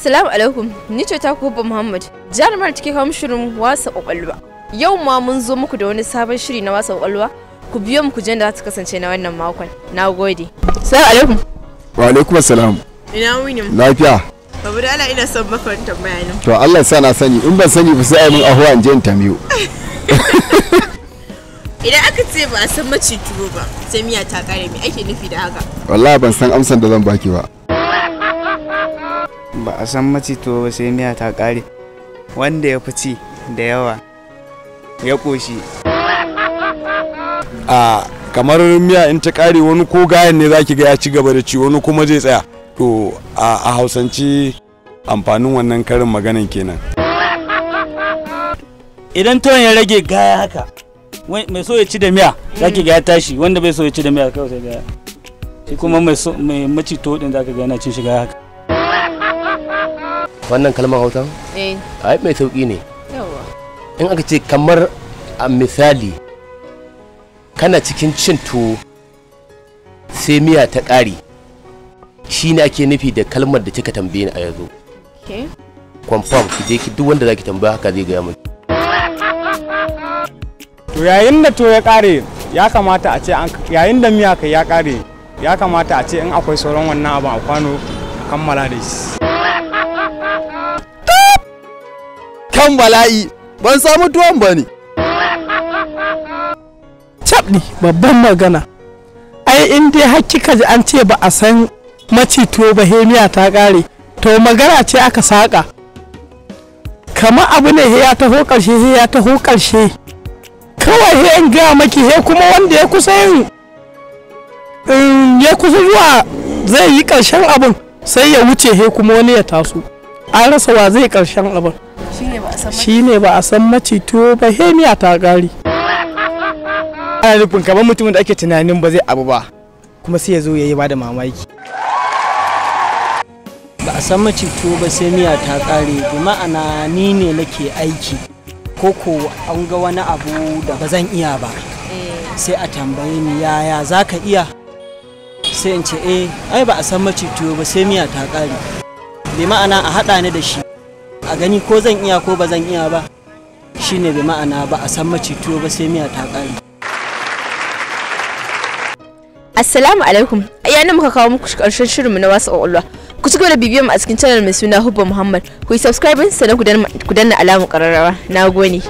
Assalamu alaikum, ni ce ta Hubba Muhammad, jarumar take kawo shirin wasa kwakwalwa. Yau ma mun zo muku da wani sabon shiri na wasa kwakwalwa. Ku biyo mu ku je da za ta kasance na wannan makon. Nagode. Assalamu alaikum. Wa alaikum assalam. Ina wuni? Lafiya. Babu da Allah ina son maka wani tambaya ne. To Allah ya sa na sani, in ban sani ba sai ai mun ahuwa in je in tambayo. Idan aka ce ba a san mace tuwo ba, sai miya ta kare, me ake nufi da haka? Wallahi ban san amsan da zan baki ba. Ba a san mace tuwo ba sai miya ta kare. Wanda ya fi ci da yawa ya koshi. Kamar miya in ta kare wani ko gayan ne zaki ga ya ci gaba da ci, wani kuma zai tsaya. To a Hausance amfanin wannan karin maganan kenan. Idan tuwon ya rage gaya haka, mai so ya ci da miya zaki ga ya tashi, wanda bai so ya ci da miya kawai sai gaya. Shi kuma mai maci tuwo din zaka ga yana cin shi gaya haka. Wannan kalmar Hausa? Ai mai sauki ne. Yawa. In aka ce kamar a misali kana cikin cin tuwo sai miya ta ƙare, shi ne ake nufi da kalmar da kika tambaye ni a yanzu. Confirm ki je ki duk wanda zaki tambaya haka zai gaya miki. To yayin da to ya ƙare ya kamata a ce yayin da miya kai ya ƙare ya kamata a ce in akwai sauran wannan abin a kwano kammala da shi. Kan bala'i ban samu tuwon ba ne. Cabdi babban magana. Ai in dai har kika ji an ce ba a san maci tuwo ba miya ta kare, to magana ce aka saka. Kamar abu ne ya taho karshe kawai he in gaya maki he kuma wanda ya kusa ya kusa zuwa zai yi karshen abin sai ya wuce he kuma wani ya taso. An rasa wa zai karshen abin. Shine ba a san maci tuwo ba miya ta kare. Ana nufin kamar mutumin da ake tunanin ba zai abu ba kuma sai ya zo ya yi ba da mamaki. Ba a san mace tuwo ba sai miya ta kare, bi ma'ana ni ne nake aiki ko an ga wani abu da ba zan iya ba sai a tambaye ni yaya za ka iya, sai in ce ai ba a san mace tuwo ba sai miya ta kare, bi ma'ana a haɗa ni da shi a gani ko zan iya ko ba zan iya ba, shine bi ma'ana ba a san mace tuwo ba sai miya ta kare. Assalamu alaikum. Yana muka kawo muku karshen shirinmu na wasu kwakwalwa. Ku ci gaba da bibiyar mu a cikin channel mai suna Hubba Muhammad. Ku yi subscribe sannan ku danna alamar kararrawa. Nagode.